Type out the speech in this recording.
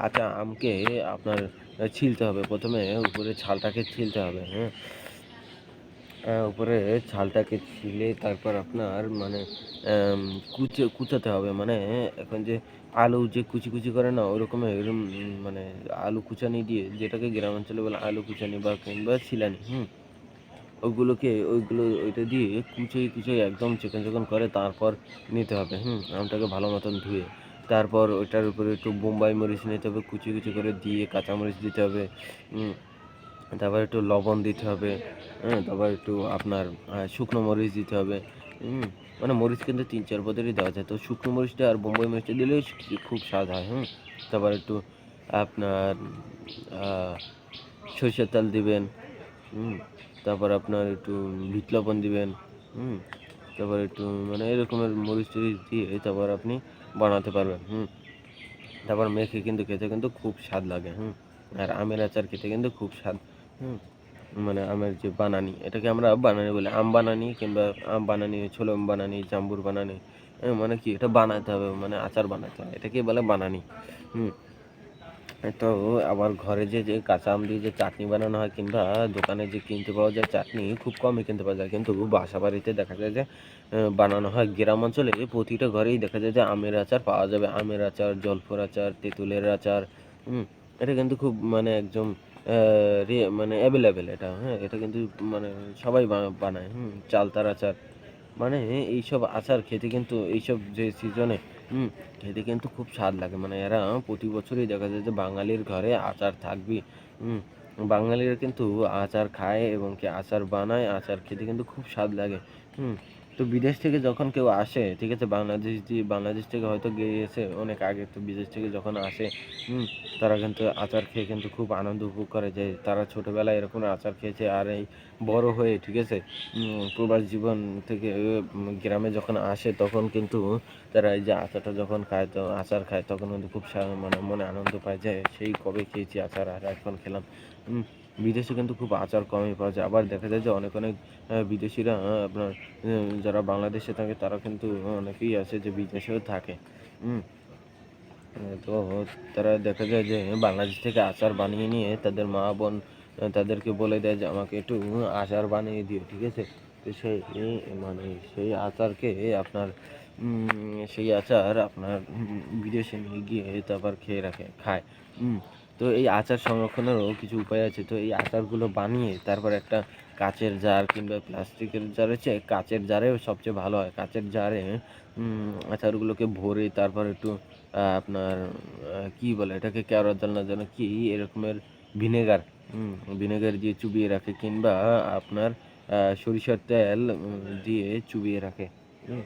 কাঁচা আমকে আপনার ছিলতে হবে। প্রথমে উপরে ছালটাকে ছিলতে হবে, হ্যাঁ? উপরে ছালটাকে ছিলে তারপর আপনার মানে কুচাতে হবে। মানে এখন যে আলু যে কুচি করে না ওরকম মানে আলু কুচানি দিয়ে যেটাকে গ্রামাঞ্চলে বলে আলু কুচানি বা কিংবা ছিলানি, ওইটা দিয়ে কুচিয়ে একদম চিকন করে তারপর নিতে হবে, আমটাকে ভালো মতন ধুয়ে। তারপর ওইটার উপরে একটু বোম্বাই মরিচ নিতে হবে কুচি করে দিয়ে কাঁচামরিচ দিতে হবে। উম তারপর একটু লবণ দিতে হবে, তারপর একটু আপনার শুকনো মরিচ দিতে হবে, হুম? মানে মরিচ কিন্তু ৩-৪ পদেরই দেওয়া যায়। তো শুকনো মরিচটা আর বোম্বাই মরিচটা দিলেই খুব স্বাদ হয়, তারপর একটু আপনার আ সরিষার তেল দিবেন, হুম? তারপর আপনার একটু বিট লবণ দিবেন, হুম? তারপর একটু মানে এরকমের মরিচ-টরিচ দিয়ে তারপর আপনি বানাতে পারবেন, তারপর মেখে কিন্তু খেতে কিন্তু খুব স্বাদ লাগে, আর আমের আচার খেতে কিন্তু খুব স্বাদ, হুম? মানে আমের যে বানানি এটাকে আমরা বানানি বলি। আম বানানি কিংবা আম বানানি, ছোলা আম বানানি, জাম্বুর বানানি, মানে কি এটা বানাতে হবে মানে আচার বানাতে হয়। এটাকেই বলে বানানি, হুম? তো আবার ঘরে যে কাঁচা আম দিয়ে যে চাটনি বানানো হয় কিংবা দোকানে যে কিনতে পাওয়া যায় চাটনি খুব কমই কিনতে পাওয়া যায়। কিন্তু বাসা বাড়িতে দেখা যায় যে বানানো হয়। গ্রাম অঞ্চলে প্রতিটা ঘরেই দেখা যায় যে আমের আচার পাওয়া যাবে। আমের আচার, জলফর আচার, তেঁতুলের আচার, হুম? এটা কিন্তু খুব মানে একদম অ্যা মানে এভেইলেবল এটা, এটা কিন্তু মানে সবাই বানায়, চালতার আচার। মানে এইসব আচার খেতে কিন্তু এইসব যে সিজনে হুম, খেতে কিন্তু খুব স্বাদ লাগে। মানে এরা প্রতি বছরই দেখা যায় যে বাঙালির ঘরে আচার থাকবেই। হুম, বাঙালিরা কিন্তু আচার খায় এবং কি আচার বানায়। আচার খেতে কিন্তু খুব স্বাদ লাগে। হুম, তো বিদেশ থেকে যখন কেউ আসে, ঠিক আছে? বাংলাদেশ থেকে হয়তো গিয়েছে অনেক আগে। তো বিদেশ থেকে যখন আসে, হুম, তারা কিন্তু আচার খেয়ে কিন্তু খুব আনন্দ উপভোগ করে যে তারা ছোটবেলায় এরকম আচার খেয়েছে আর এই বড় হয়ে, ঠিক আছে? প্রবাস জীবন থেকে গ্রামে যখন আসে তখন কিন্তু তারা এই যে আচারটা যখন খায় তো আচার খায় তখন কিন্তু খুব মানে মনে আনন্দ পায় যে সেই কবে খেয়েছি আচার আর এখন খেলাম। উম বিদেশে কিন্তু খুব আচার কমই পাওয়া যায়। আবার দেখা যায় যে অনেক বিদেশিরা আপনার যারা বাংলাদেশে থাকে তারা কিন্তু অনেকেই আছে যে বিদেশেও থাকে। উম তো তারা দেখা যায় যে বাংলাদেশ থেকে আচার বানিয়ে নিয়ে তাদের মা-বোন তাদেরকে বলে দেয় যে আমাকে একটু আচার বানিয়ে দিও, ঠিক আছে? তো মানে সেই আচারকে আপনার সেই আচার আপনার বিদেশে নিয়ে গিয়ে তারপর খায়। উম তো এই আচার সংরক্ষণেরও কিছু উপায় আছে। তো এই আচারগুলো বানিয়ে তারপর একটা কাঁচের জার কিংবা প্লাস্টিকের জারের চেয়ে কাঁচের জারেও সবচেয়ে ভালো হয়। কাঁচের জারে আচারগুলোকে ভরে তারপর একটু আপনার কি বলে এটাকে কেওড়ার জল না যেন কি এরকমের ভিনেগার, হুম? ভিনেগার দিয়ে চুবিয়ে রাখে কিংবা আপনার সরিষার তেল দিয়ে চুবিয়ে রাখে, হুম?